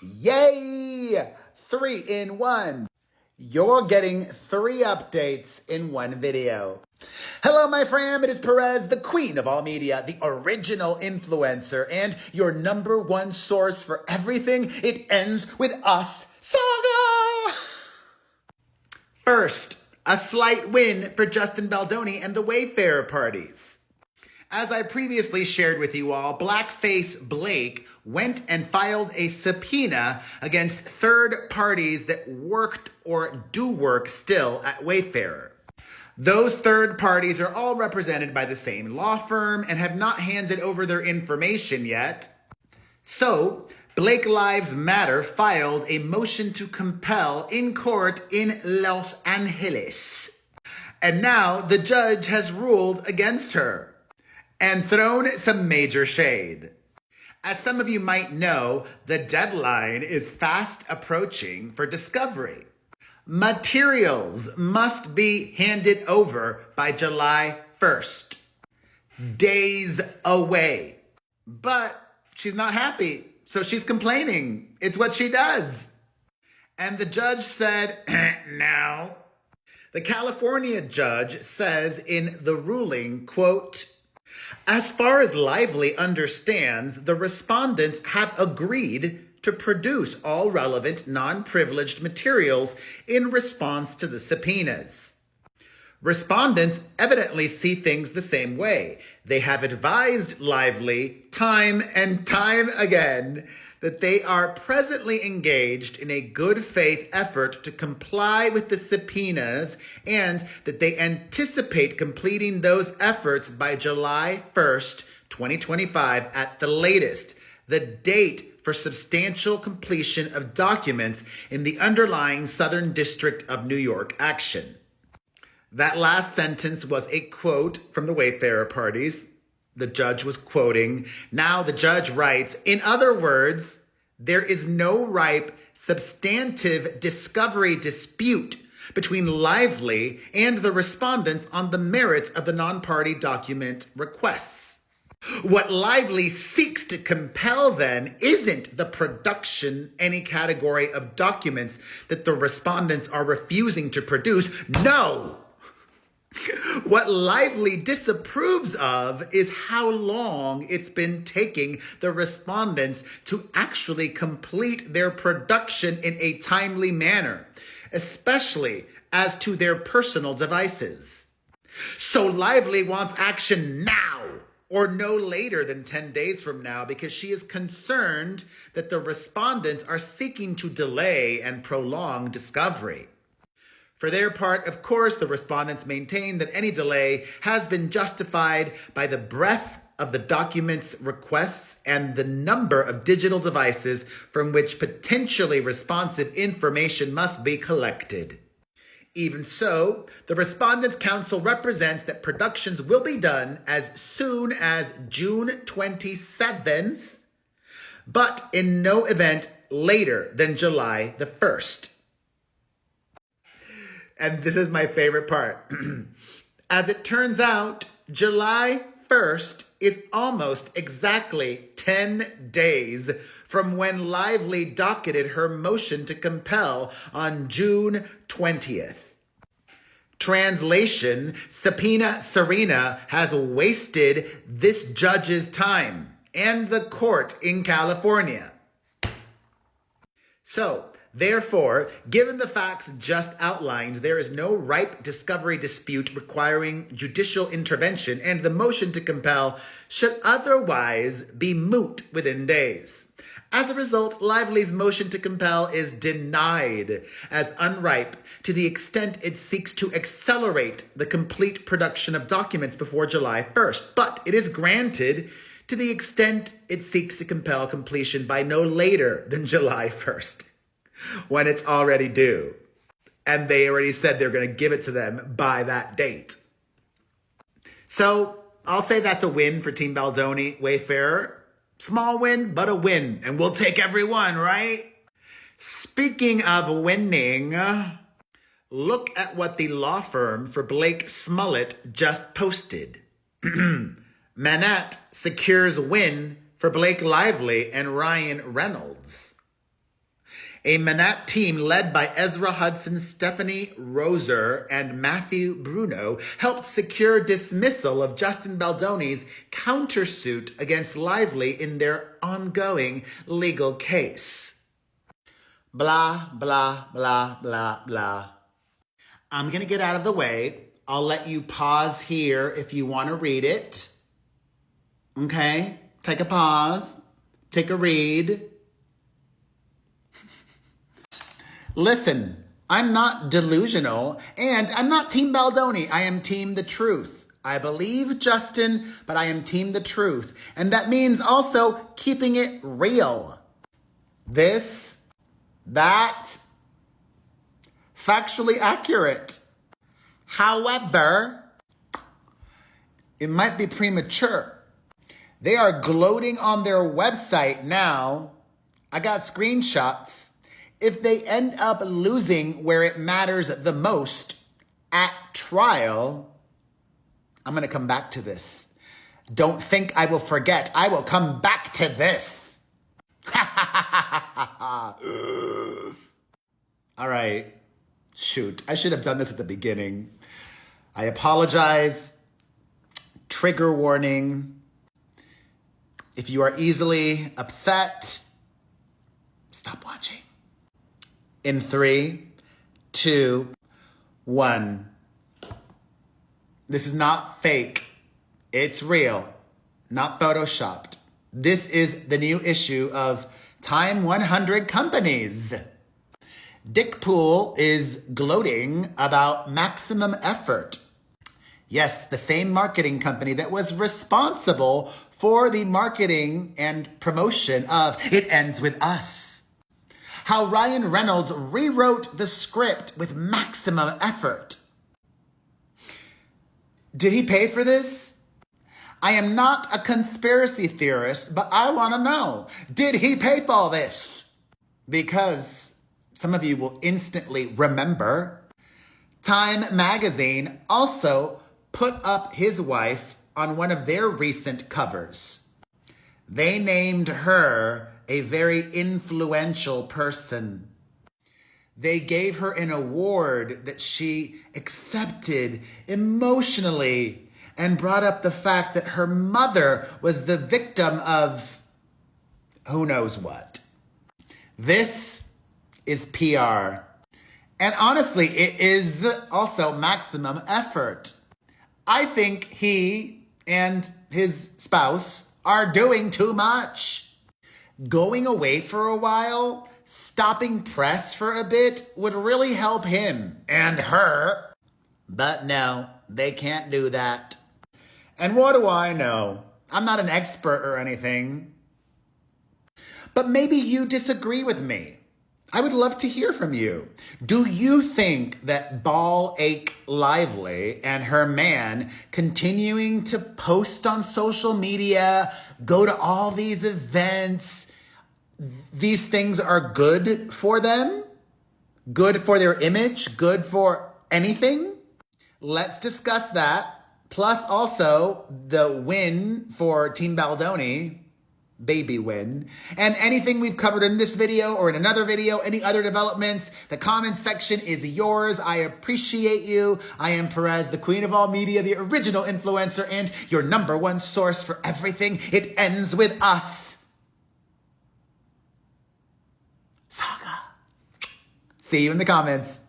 Yay! 3 in 1. You're getting 3 updates in one video. Hello, my fam. It is Perez, the queen of all media, the original influencer, and your #1 source for everything It Ends With Us saga. First, a slight win for Justin Baldoni and the Wayfair parties. As I previously shared with you all, Blackface Blake went and filed a subpoena against third parties that worked or do work still at Wayfair. Those third parties are all represented by the same law firm and have not handed over their information yet. So, Blake Lives Matter filed a motion to compel in court in Los Angeles. And now the judge has ruled against her and thrown some major shade. As some of you might know, the deadline is fast approaching for discovery. Materials must be handed over by July 1st. Days away. But she's not happy, so she's complaining. It's what she does. And the judge said, no. The California judge says in the ruling, quote, as far as Lively understands, the respondents have agreed to produce all relevant non-privileged materials in response to the subpoenas. Respondents evidently see things the same way. They have advised Lively time and time again that they are presently engaged in a good faith effort to comply with the subpoenas and that they anticipate completing those efforts by July 1st, 2025 at the latest, the date for substantial completion of documents in the underlying Southern District of New York action. That last sentence was a quote from the Wayfair parties. The judge was quoting. Now the judge writes, in other words, there is no ripe, substantive discovery dispute between Lively and the respondents on the merits of the non-party document requests. What Lively seeks to compel then isn't the production any category of documents that the respondents are refusing to produce. No! What Lively disapproves of is how long it's been taking the respondents to actually complete their production in a timely manner, especially as to their personal devices. So Lively wants action now, or no later than 10 days from now, because she is concerned that the respondents are seeking to delay and prolong discovery. For their part, of course, the respondents maintain that any delay has been justified by the breadth of the document's requests and the number of digital devices from which potentially responsive information must be collected. Even so, the Respondents' Council represents that productions will be done as soon as June 27th, but in no event later than July the 1st. And this is my favorite part. As it turns out, July 1st is almost exactly 10 days from when Lively docketed her motion to compel on June 20th. Translation, Subpoena Serena has wasted this judge's time and the court in California. So, therefore, given the facts just outlined, there is no ripe discovery dispute requiring judicial intervention, and the motion to compel should otherwise be moot within days. As a result, Lively's motion to compel is denied as unripe to the extent it seeks to accelerate the complete production of documents before July 1st, but it is granted to the extent it seeks to compel completion by no later than July 1st. When it's already due. And they already said they're going to give it to them by that date. So I'll say that's a win for Team Baldoni, Wayfair. Small win, but a win. And we'll take every one, right? Speaking of winning, look at what the law firm for Blake Smollett just posted. Manette secures win for Blake Lively and Ryan Reynolds. A Manat team led by Ezra Hudson, Stephanie Roser, and Matthew Bruno helped secure dismissal of Justin Baldoni's countersuit against Lively in their ongoing legal case. Blah, blah, blah, blah, blah. I'm going to get out of the way. I'll let you pause here if you want to read it. Okay? Take a pause. Take a read. Listen, I'm not delusional, and I'm not Team Baldoni. I am Team the Truth. I believe Justin, but I am Team the Truth. And that means also keeping it real. This, that, factually accurate. However, it might be premature. They are gloating on their website now. I got screenshots. If they end up losing where it matters the most, at trial, I'm going to come back to this. Don't think I will forget. I will come back to this. All right. Shoot, I should have done this at the beginning. I apologize. Trigger warning. If you are easily upset, stop watching. In 3, 2, 1. This is not fake. It's real, not photoshopped. This is the new issue of Time 100 Companies. Dick Poole is gloating about Maximum Effort. Yes, the same marketing company that was responsible for the marketing and promotion of It Ends With Us. How Ryan Reynolds rewrote the script with maximum effort. Did he pay for this? I am not a conspiracy theorist, but I want to know, did he pay for all this? Because some of you will instantly remember, Time magazine also put up his wife on one of their recent covers. They named her a very influential person. They gave her an award that she accepted emotionally and brought up the fact that her mother was the victim of who knows what. This is PR. And honestly, it is also maximum effort. I think he and his spouse are doing too much. Going away for a while, stopping press for a bit would really help him and her. But no, they can't do that. And what do I know? I'm not an expert or anything. But maybe you disagree with me. I would love to hear from you. Do you think that Ball Ache Lively and her man continuing to post on social media, go to all these events, these things are good for them? Good for their image? Good for anything? Let's discuss that. Plus also the win for Team Baldoni. Baby win. And anything we've covered in this video or in another video, any other developments, the comments section is yours. I appreciate you. I am Perez, the queen of all media, the original influencer, and your #1 source for everything It Ends With Us. Saga. See you in the comments.